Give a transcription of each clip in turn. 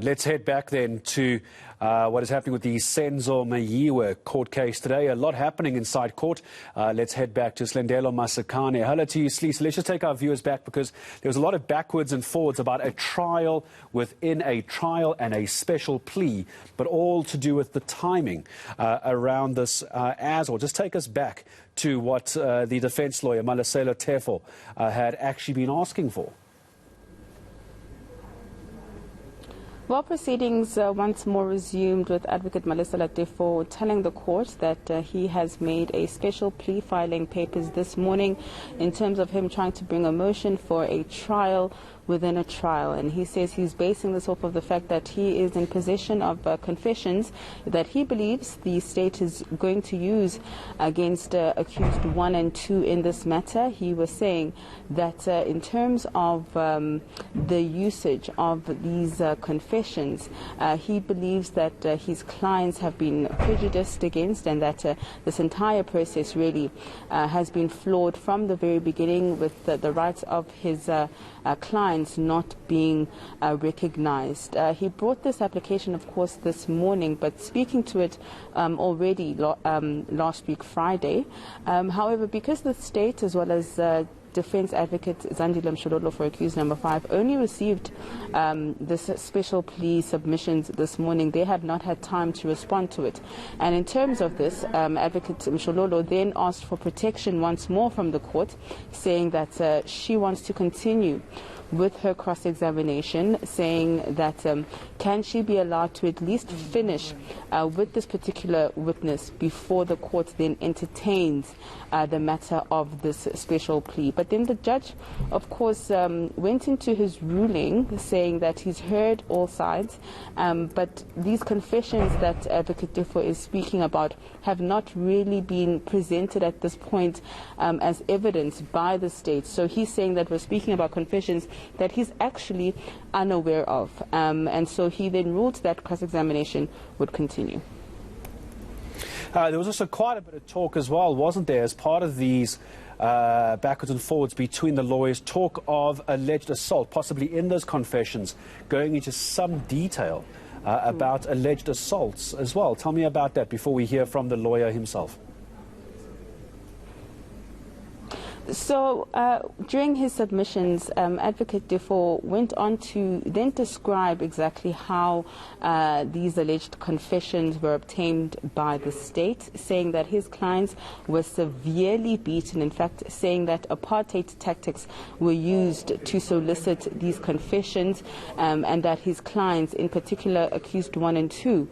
Let's head back then to what is happening with the Slindelo Meyiwa court case today. A lot happening inside court. Let's head back to Slindelo Masikane. Hello to you, Slee. So let's just take our viewers back because there was a lot of backwards and forwards about a trial within a trial and a special plea, but all to do with the timing around this as well. Just take us back to what the defense lawyer, Malesela Tefo, had actually been asking for. Well, proceedings once more resumed with Advocate Malesela Tefo telling the court that he has made a special plea filing papers this morning in terms of him trying to bring a motion for a trial within a trial. And he says he's basing this off of the fact that he is in possession of confessions that he believes the state is going to use against accused 1 and 2 in this matter. He was saying that in terms of the usage of these confessions, he believes that his clients have been prejudiced against and that this entire process really has been flawed from the very beginning, with the rights of his clients not being recognized. He brought this application, of course, this morning, but speaking to it already last week, Friday. However, because the state, as well as Defense Advocate Slindelo Masikane for accused number 5 only received this special plea submissions this morning, they have not had time to respond to it. And in terms of this, Advocate Masikane then asked for protection once more from the court, saying that she wants to continue with her cross-examination, saying that can she be allowed to at least finish with this particular witness before the court then entertains the matter of this special plea. But then the judge, of course, went into his ruling saying that he's heard all sides, but these confessions that Advocate Tefo is speaking about have not really been presented at this point as evidence by the state. So he's saying that we're speaking about confessions that he's actually unaware of. And so he then ruled that cross-examination would continue. There was also quite a bit of talk as well, wasn't there, as part of these backwards and forwards between the lawyers, talk of alleged assault, possibly in those confessions, going into some detail about alleged assaults as well. Tell me about that before we hear from the lawyer himself. So during his submissions, Advocate Tefo went on to then describe exactly how these alleged confessions were obtained by the state, saying that his clients were severely beaten, in fact saying that apartheid tactics were used to solicit these confessions, and that his clients, in particular accused 1 and 2,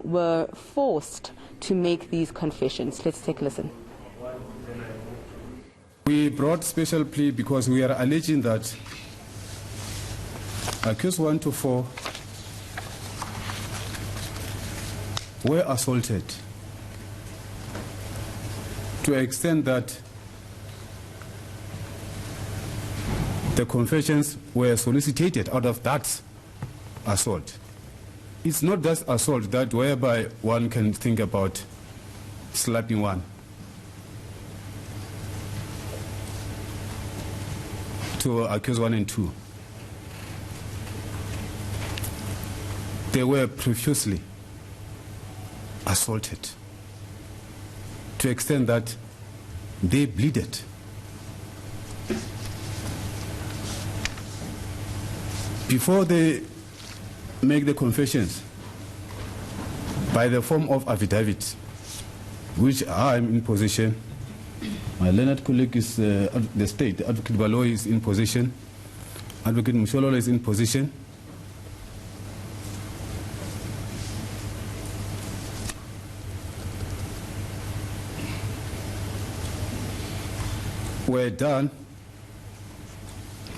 were forced to make these confessions. Let's take a listen. We brought special plea because we are alleging that accused 1 to 4 were assaulted to an extent that the confessions were solicited out of that assault. It's not just assault that whereby one can think about slapping one. To accuse 1 and 2. They were profusely assaulted to the extent that they bleeded. Before they make the confessions by the form of affidavits, which I am in possession. My learned colleague is the state. Advocate Baloyi is in position. Advocate Mshololo is in position. Were done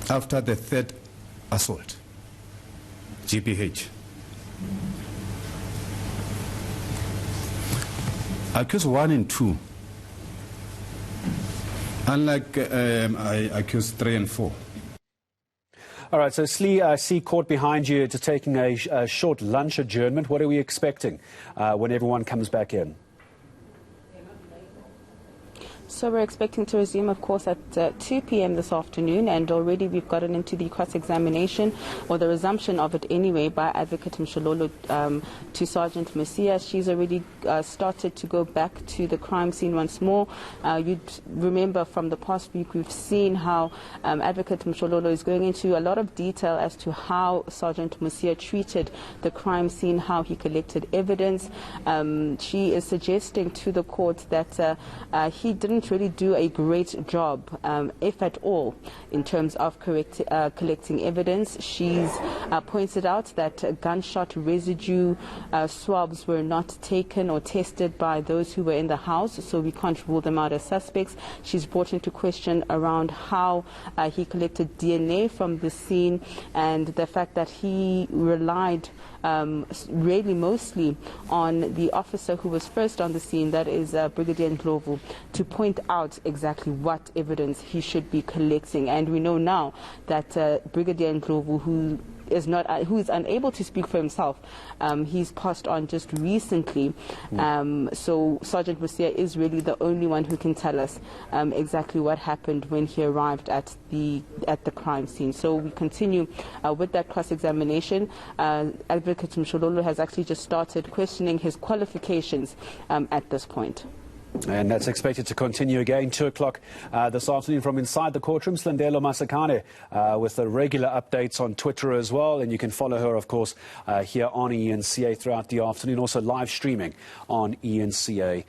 after the 3rd assault, GPH. Accused 1 and 2. Unlike I accused 3 and 4. All right, so Slee, I see court behind you just taking a short lunch adjournment. What are we expecting when everyone comes back in? So we're expecting to resume, of course, at 2 p.m. this afternoon, and already we've gotten into the cross-examination, or the resumption of it anyway, by Advocate Mshololo to Sergeant Musia. She's already started to go back to the crime scene once more. You'd remember from the past week we've seen how Advocate Mshololo is going into a lot of detail as to how Sergeant Musia treated the crime scene, how he collected evidence. She is suggesting to the court that he didn't really do a great job, if at all, in terms of collecting evidence. She's pointed out that gunshot residue swabs were not taken or tested by those who were in the house, so we can't rule them out as suspects. She's brought into question around how he collected DNA from the scene, and the fact that he relied really mostly on the officer who was first on the scene, that is Brigadier Ndlovu, to point out exactly what evidence he should be collecting. And we know now that Brigadier Ndlovu, who is unable to speak for himself, he's passed on just recently. So Sergeant Musia is really the only one who can tell us exactly what happened when he arrived at the crime scene. So we continue with that cross-examination. Advocate Mshololo has actually just started questioning his qualifications at this point. And that's expected to continue again 2 o'clock this afternoon from inside the courtroom. Slindelo Masikane with the regular updates on Twitter as well. And you can follow her, of course, here on eNCA throughout the afternoon. Also live streaming on eNCA.com.